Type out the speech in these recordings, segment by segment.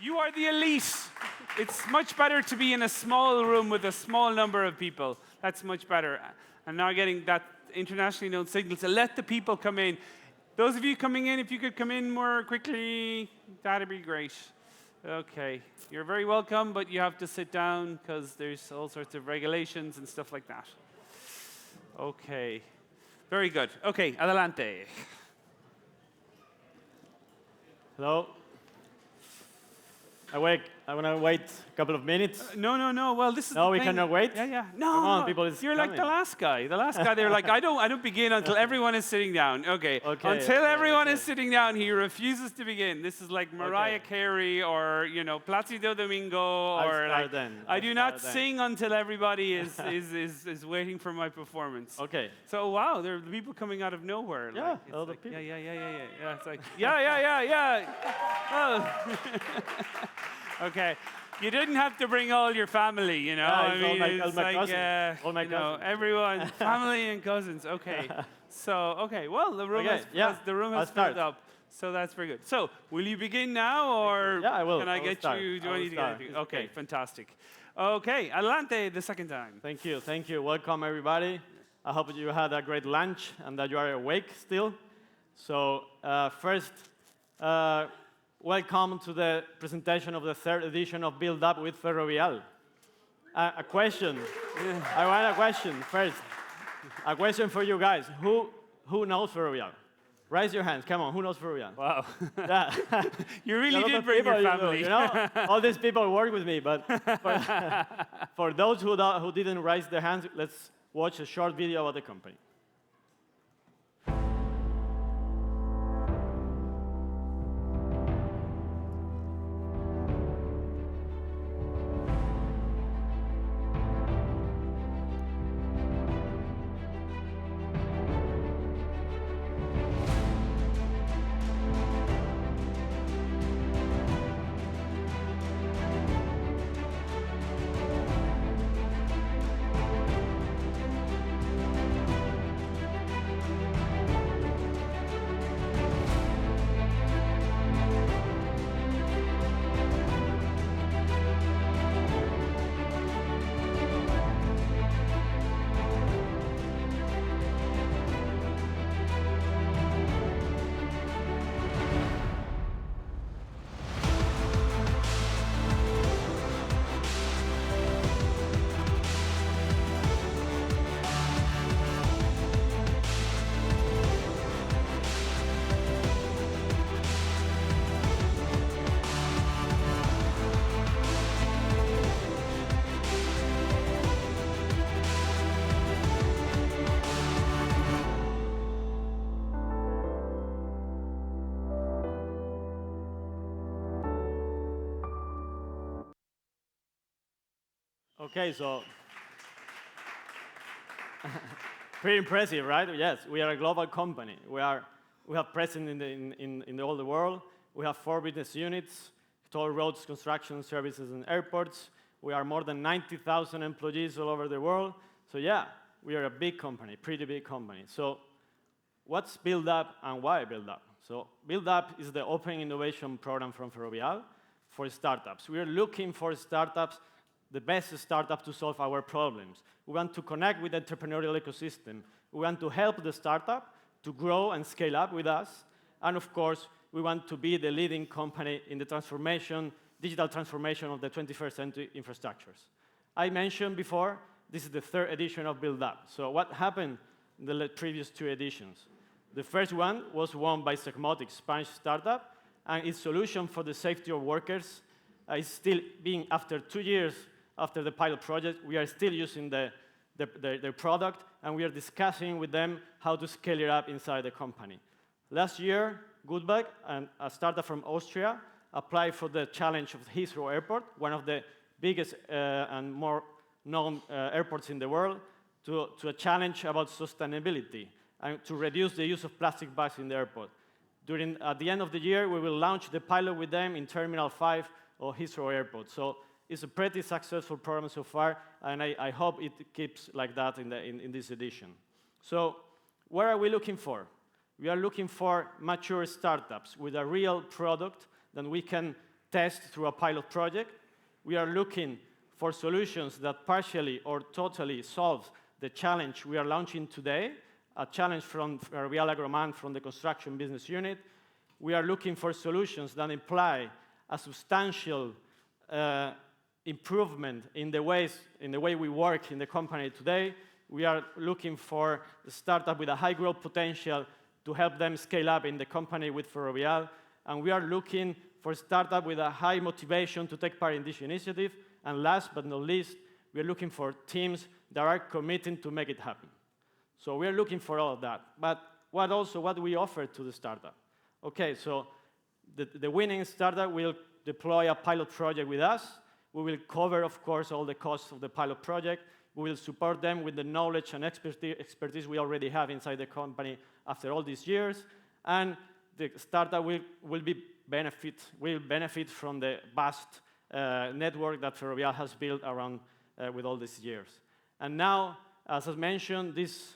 You are the elite. It's much better to be in a small room with a small number of people. That's much better. And now getting that internationally known signal to let the people come in. Those of you coming in, if you could come in more quickly, that'd be great. Okay, you're very welcome, but you have to sit down because there's all sorts of regulations and stuff like that. Okay, very good. Okay, adelante. Hello. I want to wait a couple of minutes. No. Well, this is No, the we thing. cannot wait? Yeah. No, Come on, people, it's you're like coming. the last guy. The last guy, they're like, I don't begin until everyone is sitting down. Okay. Okay, Until okay, everyone okay. is sitting down, he refuses to begin. This is like Mariah Okay. Carey or, Placido Domingo I'll or start like, then. I I'll do not start then. sing until everybody is waiting for my performance. Okay. So wow, there are people coming out of nowhere. Yeah, like, it's other like, people. Yeah. It's like, yeah. Oh. Okay. You didn't have to bring all your family, you know. Yeah, I mean, all it's my like, cousins. All my you know, cousins. everyone, family and cousins. Okay. So, okay. Well, the room Okay, has I'll filled start. up. So that's very good. So, will you begin now, or Yeah, I will. can I I will get start. you? Do I I will need to start. get It's you? Okay, okay. fantastic. Okay, adelante the second time. Thank you. Welcome, everybody. I hope you had a great lunch and that you are awake still. So first, welcome to the presentation of the third edition of Build Up with Ferrovial. A question. I want a question first. A question for you guys. Who knows Ferrovial? Raise your hands. Come on. Who knows Ferrovial? Wow. Yeah. You A really lot did of bring people, your family. You know, all these people work with me, but for those who didn't raise their hands, let's watch a short video about the company. Okay, so pretty impressive, right? Yes, we are a global company. We have presence in all the world. We have 4 business units: toll roads, construction, services, and airports. We are more than 90,000 employees all over the world. So yeah, we are a big company, pretty big company. So what's Build Up and why Build Up? So Build Up is the open innovation program from Ferrovial for startups. We are looking for startups, the best startup to solve our problems. We want to connect with the entrepreneurial ecosystem. We want to help the startup to grow and scale up with us. And of course, we want to be the leading company in the transformation, digital transformation of the 21st century infrastructures. I mentioned before, this is the third edition of Build Up. So what happened in the previous 2 editions? The first one was won by Segmotic, Spanish startup, and its solution for the safety of workers is still being, after 2 years after the pilot project, we are still using their product, and we are discussing with them how to scale it up inside the company. Last year, Goodbug, a startup from Austria, applied for the challenge of Heathrow Airport, one of the biggest and more known airports in the world, to a challenge about sustainability and to reduce the use of plastic bags in the airport. At the end of the year, we will launch the pilot with them in Terminal 5 of Heathrow Airport. So it's a pretty successful program so far, and I hope it keeps like that in this edition. So what are we looking for? We are looking for mature startups with a real product that we can test through a pilot project. We are looking for solutions that partially or totally solve the challenge we are launching today, a challenge from Ferrovial Agroman from the construction business unit. We are looking for solutions that imply a substantial improvement in the way we work in the company today. We are looking for a startup with a high growth potential to help them scale up in the company with Ferrovial. And we are looking for a startup with a high motivation to take part in this initiative. And last but not least, we are looking for teams that are committing to make it happen. So we are looking for all of that. But what do we offer to the startup? Okay, so the winning startup will deploy a pilot project with us. We will cover, of course, all the costs of the pilot project. We will support them with the knowledge and expertise we already have inside the company after all these years. And the startup will benefit from the vast network that Ferrovial has built around with all these years. And now, as I mentioned, this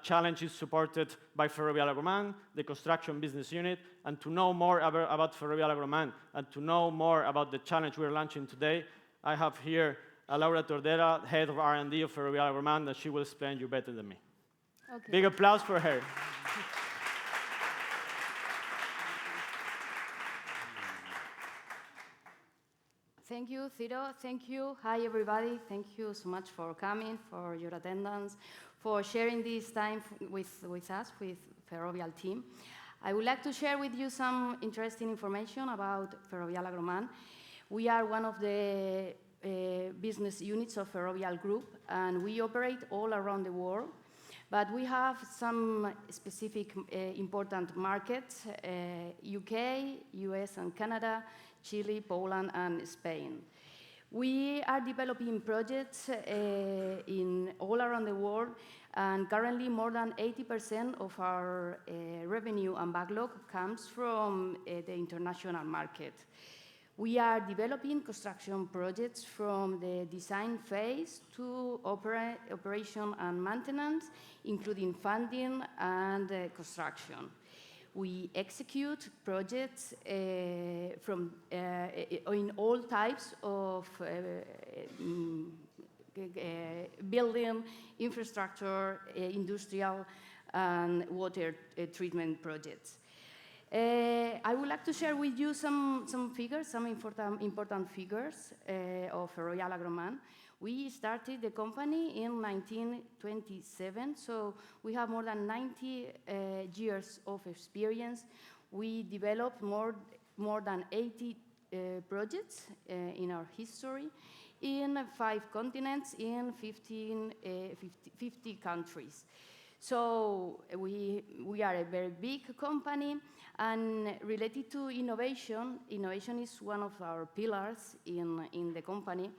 challenge is supported by Ferrovial Agroman, the construction business unit. And to know more about Ferrovial Agroman and to know more about the challenge we're launching today, I have here Laura Tordera, head of R&D of Ferrovial Agroman, and she will explain you better than me. Okay. Big applause for her. Thank you, Ciro. Thank you. Hi, everybody. Thank you so much for coming, for your attendance, for sharing this time with us, with Ferrovial team. I would like to share with you some interesting information about Ferrovial Agroman. We are one of the business units of Ferrovial Group, and we operate all around the world. But we have some specific important markets, UK, US and Canada, Chile, Poland, and Spain. We are developing projects in all around the world, and currently more than 80% of our revenue and backlog comes from the international market. We are developing construction projects from the design phase to operation and maintenance, including funding and construction. We execute projects in all types of building, infrastructure, industrial, and water treatment projects. I would like to share with you some figures, some important figures of Ferrovial Agroman. We started the company in 1927, so we have more than 90 years of experience. We developed more than 80 projects in our history in 5 continents, in 50 countries. So we are a very big company, and related to innovation, innovation is one of our pillars in the company,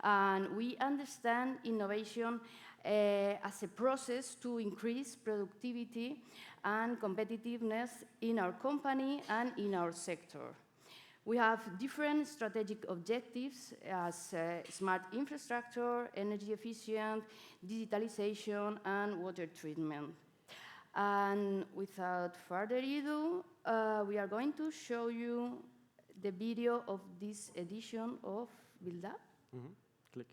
and we understand innovation as a process to increase productivity and competitiveness in our company and in our sector. We have different strategic objectives as smart infrastructure, energy efficient, digitalization, and water treatment. And without further ado, we are going to show you the video of this edition of Build Up. Mm-hmm. Click.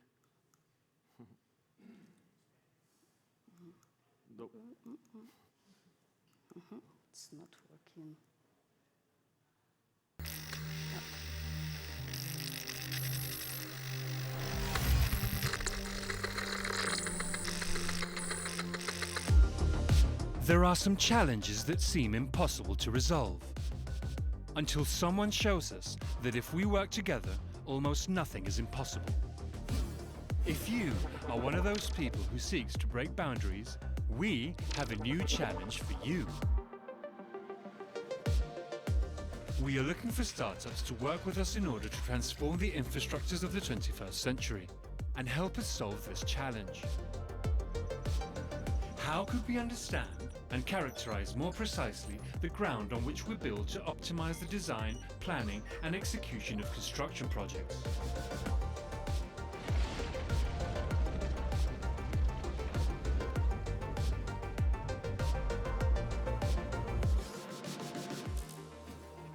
It's not working. There are some challenges that seem impossible to resolve, until someone shows us that if we work together, almost nothing is impossible. If you are one of those people who seeks to break boundaries, we have a new challenge for you. We are looking for startups to work with us in order to transform the infrastructures of the 21st century and help us solve this challenge. How could we understand and characterize more precisely the ground on which we build to optimize the design, planning, and execution of construction projects?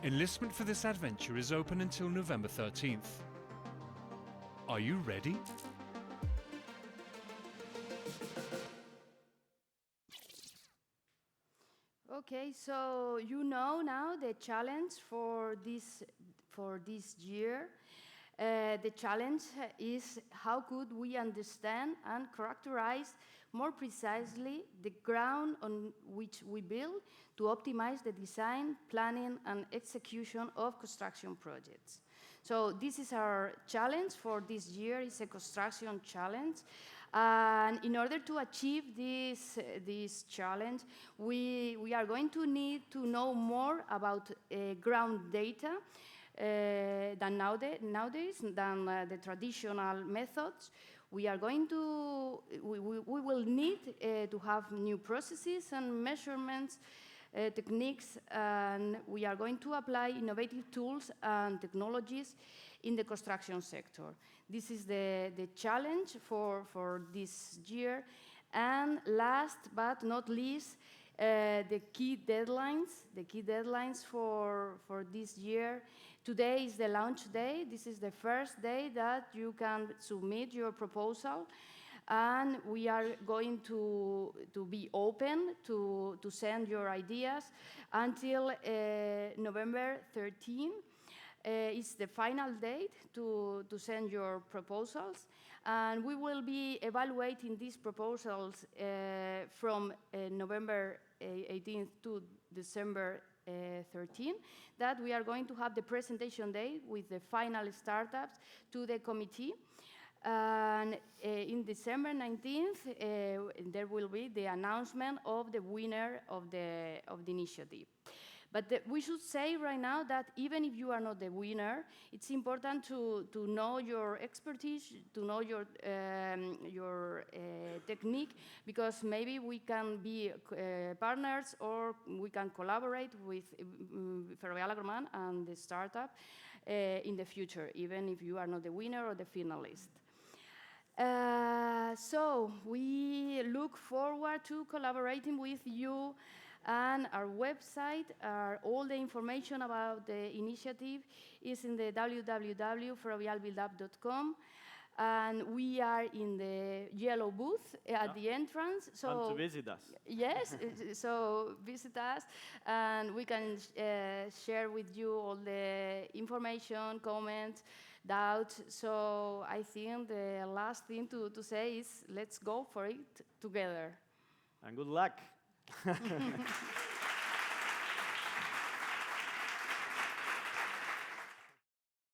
Enlistment for this adventure is open until November 13th. Are you ready? Okay, so you know now the challenge for this year. The challenge is how could we understand and characterize more precisely the ground on which we build to optimize the design, planning, and execution of construction projects. So this is our challenge for this year. It's a construction challenge. And in order to achieve this challenge, we are going to need to know more about ground data than nowadays, than the traditional methods. We will need to have new processes and measurements, techniques, and we are going to apply innovative tools and technologies in the construction sector. This is the challenge for this year. And last but not least, the key deadlines for this year. Today is the launch day. This is the first day that you can submit your proposal. And we are going to be open to send your ideas until November 13. It's the final date to send your proposals. And we will be evaluating these proposals from November 18th to December 13, that we are going to have the presentation day with the final startups to the committee. And in December 19th, there will be the announcement of the winner of the initiative. But we should say right now that even if you are not the winner, it's important to know your expertise, to know your technique, because maybe we can be partners or we can collaborate with Ferrovial Agromán and the startup in the future, even if you are not the winner or the finalist. So we look forward to collaborating with you. And our website, all the information about the initiative is in the www.ferrovialbuildup.com. And we are in the yellow booth at the entrance. So Come to visit us. Yes, so visit us, and we can share with you all the information, comments, doubts. So I think the last thing to say is let's go for it together. And good luck.